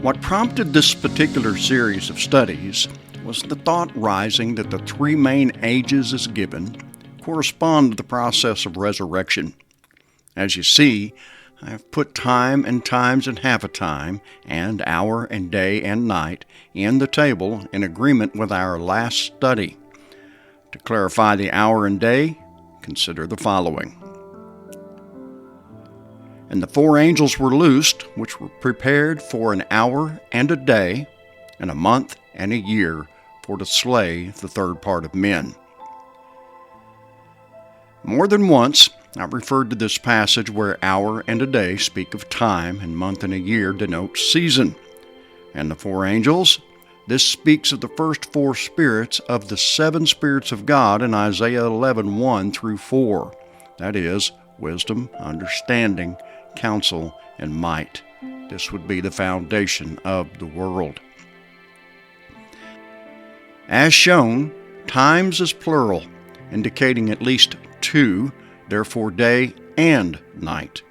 What prompted this particular series of studies was the thought rising that the three main ages as given correspond to the process of resurrection. As you see, I have put time and times and half a time, and hour and day and night in the table in agreement with our last study. To clarify the hour and day, consider the following. And the four angels were loosed, which were prepared for an hour and a day, and a month and a year, for to slay the third part of men. More than once, I've referred to this passage where hour and a day speak of time, and month and a year denote season. And the four angels, this speaks of the first four spirits of the seven spirits of God in Isaiah 11:1 through 4. That is, wisdom, understanding, counsel, and might. This would be the foundation of the world. As shown, times is plural, indicating at least two, therefore day and night.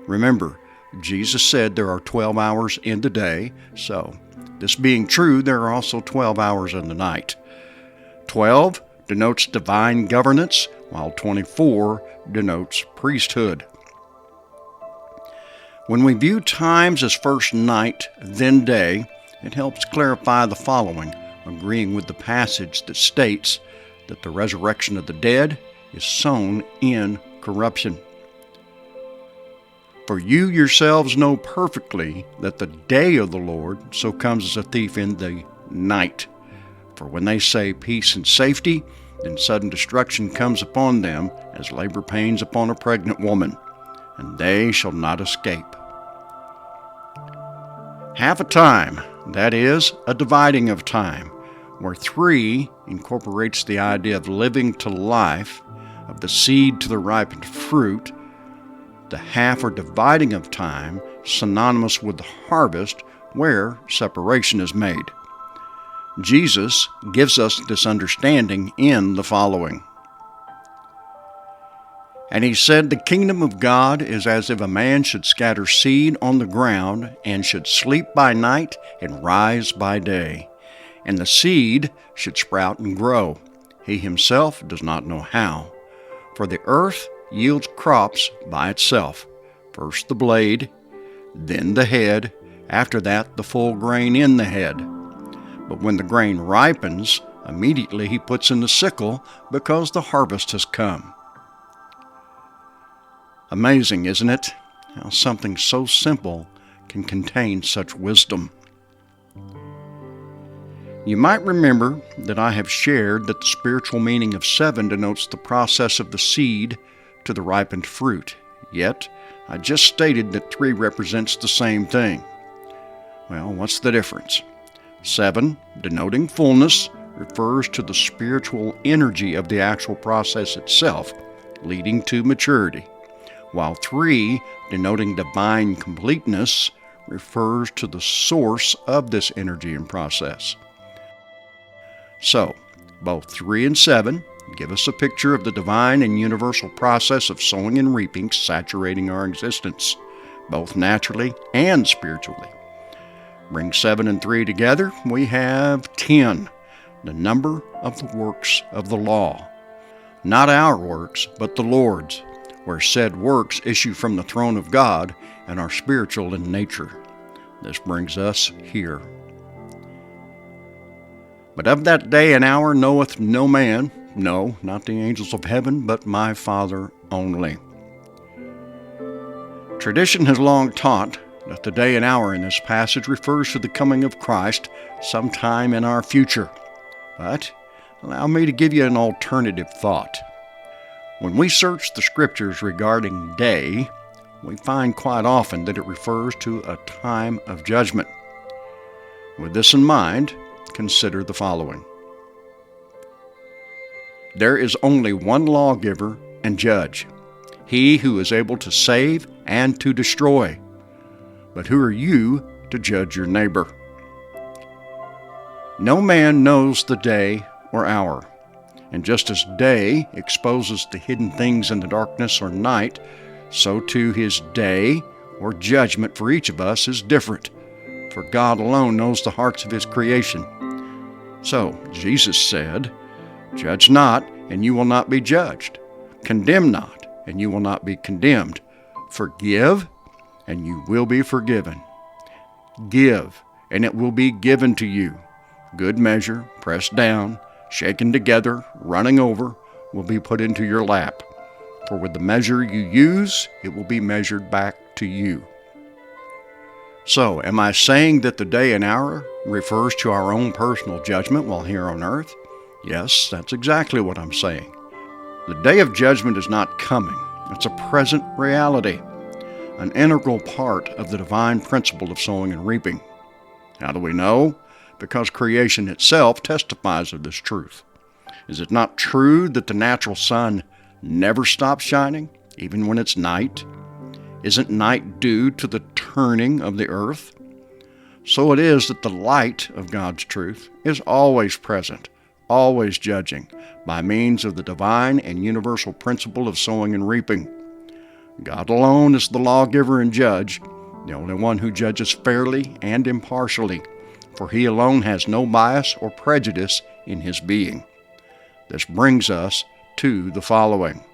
Remember, Jesus said there are 12 hours in the day, so this being true, there are also 12 hours in the night. 12 denotes divine governance, while 24 denotes priesthood. When we view times as first night, then day, it helps clarify the following, agreeing with the passage that states that the resurrection of the dead is sown in corruption. For you yourselves know perfectly that the day of the Lord so comes as a thief in the night. For when they say peace and safety, then sudden destruction comes upon them as labor pains upon a pregnant woman, and they shall not escape. Half a time, that is, a dividing of time, where 3 incorporates the idea of living to life, of the seed to the ripened fruit, the half or dividing of time synonymous with the harvest where separation is made. Jesus gives us this understanding in the following. And he said, the kingdom of God is as if a man should scatter seed on the ground and should sleep by night and rise by day. And the seed should sprout and grow. He himself does not know how. For the earth yields crops by itself, first the blade, then the head, after that the full grain in the head. But when the grain ripens, immediately he puts in the sickle, because the harvest has come. Amazing, isn't it, how something so simple can contain such wisdom? You might remember that I have shared that the spiritual meaning of 7 denotes the process of the seed to the ripened fruit, yet I just stated that 3 represents the same thing. Well, what's the difference? 7, denoting fullness, refers to the spiritual energy of the actual process itself, leading to maturity, while 3, denoting divine completeness, refers to the source of this energy and process. So, both 3 and 7 give us a picture of the divine and universal process of sowing and reaping saturating our existence, both naturally and spiritually. Bring 7 and 3 together, we have 10, the number of the works of the law. Not our works, but the Lord's, where said works issue from the throne of God and are spiritual in nature. This brings us here. But of that day and hour knoweth no man, no, not the angels of heaven, but my Father only. Tradition has long taught that the day and hour in this passage refers to the coming of Christ sometime in our future. But allow me to give you an alternative thought. When we search the scriptures regarding day, we find quite often that it refers to a time of judgment. With this in mind, consider the following. There is only one lawgiver and judge, he who is able to save and to destroy. But who are you to judge your neighbor? No man knows the day or hour, and just as day exposes the hidden things in the darkness or night, so too his day or judgment for each of us is different, for God alone knows the hearts of His creation. So, Jesus said, "Judge not, and you will not be judged. Condemn not, and you will not be condemned. Forgive, and you will be forgiven. Give, and it will be given to you. Good measure, pressed down, shaken together, running over, will be put into your lap. For with the measure you use, it will be measured back to you." So, am I saying that the day and hour refers to our own personal judgment while here on earth? Yes, that's exactly what I'm saying. The day of judgment is not coming. It's a present reality, an integral part of the divine principle of sowing and reaping. How do we know? Because creation itself testifies of this truth. Is it not true that the natural sun never stops shining, even when it's night? Isn't night due to the turning of the earth? So it is that the light of God's truth is always present, always judging, by means of the divine and universal principle of sowing and reaping. God alone is the lawgiver and judge, the only one who judges fairly and impartially, for He alone has no bias or prejudice in His being. This brings us to the following.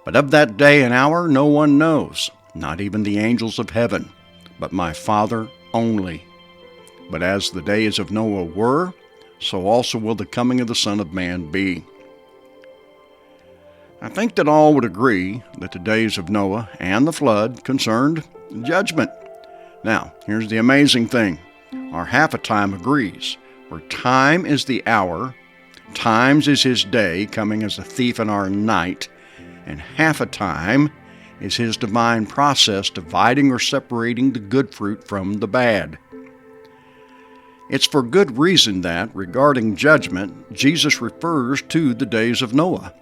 But of that day and hour no one knows, not even the angels of heaven, but my Father only. But as the days of Noah were, so also will the coming of the Son of Man be. I think that all would agree that the days of Noah and the flood concerned judgment. Now, here's the amazing thing. Our half a time agrees, where time is the hour, times is His day, coming as a thief in our night, and half a time is His divine process dividing or separating the good fruit from the bad. It's for good reason that, regarding judgment, Jesus refers to the days of Noah,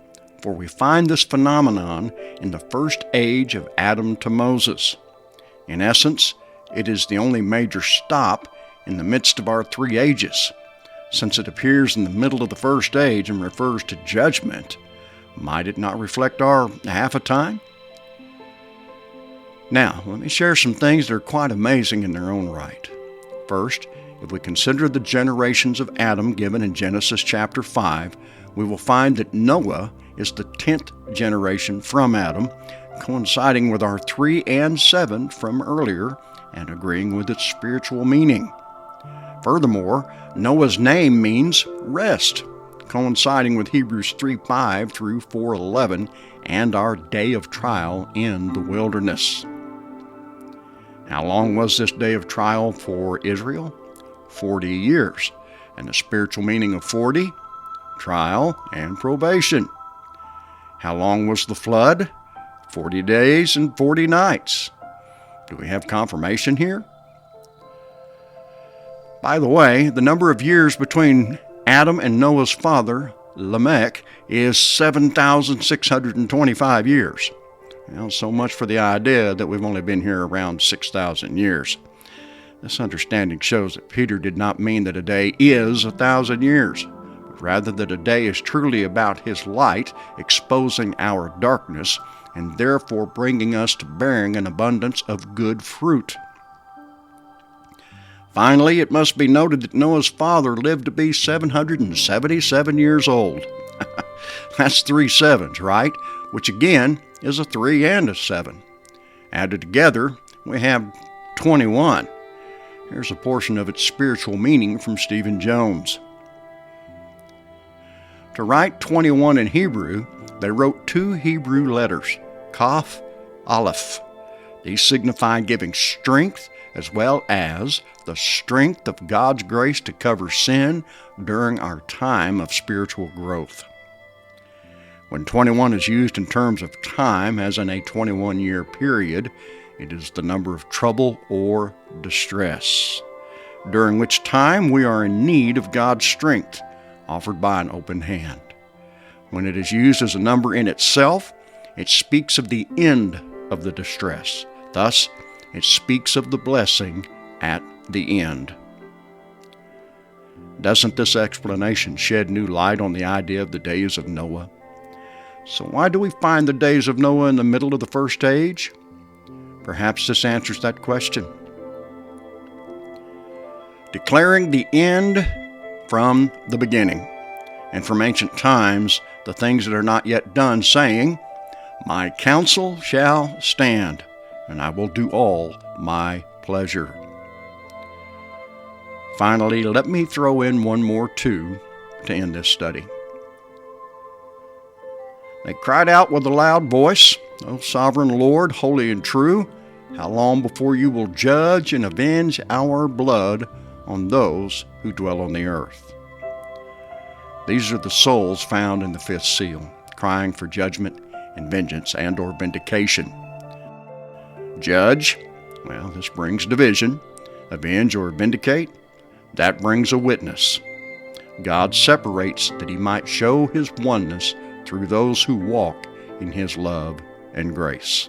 for we find this phenomenon in the first age of Adam to Moses. In essence, it is the only major stop in the midst of our three ages. Since it appears in the middle of the first age and refers to judgment, might it not reflect our half a time? Now, let me share some things that are quite amazing in their own right. First, if we consider the generations of Adam given in Genesis chapter 5, we will find that Noah is the 10th generation from Adam, coinciding with our 3 and 7 from earlier and agreeing with its spiritual meaning. Furthermore, Noah's name means rest, coinciding with Hebrews 3:5 through 4:11 and our day of trial in the wilderness. How long was this day of trial for Israel? 40 years. And the spiritual meaning of 40? Trial and probation. How long was the flood? 40 days and 40 nights. Do we have confirmation here? By the way, the number of years between Adam and Noah's father, Lamech, is 7,625 years. Well, so much for the idea that we've only been here around 6,000 years. This understanding shows that Peter did not mean that a day is 1,000 years, but rather that a day is truly about his light exposing our darkness and therefore bringing us to bearing an abundance of good fruit. Finally, it must be noted that Noah's father lived to be 777 years old. That's 3 sevens, right? Which again is a 3 and a 7. Added together, we have 21. Here's a portion of its spiritual meaning from Stephen Jones. To write 21 in Hebrew, they wrote 2 Hebrew letters, Kaf, Aleph. These signify giving strength as well as the strength of God's grace to cover sin during our time of spiritual growth. When 21 is used in terms of time, as in a 21-year period, it is the number of trouble or distress, during which time we are in need of God's strength, offered by an open hand. When it is used as a number in itself, it speaks of the end of the distress. Thus, it speaks of the blessing at the end. Doesn't this explanation shed new light on the idea of the days of Noah? So why do we find the days of Noah in the middle of the first age? Perhaps this answers that question. declaring the end from the beginning, and from ancient times the things that are not yet done, saying, My counsel shall stand, and I will do all my pleasure. Finally, let me throw in one more too to end this study. They cried out with a loud voice, O sovereign Lord, holy and true, how long before you will judge and avenge our blood on those who dwell on the earth? These are the souls found in the fifth seal, crying for judgment and vengeance and or vindication. Judge, well, this brings division. Avenge or vindicate, that brings a witness. God separates that he might show his oneness through those who walk in his love and grace.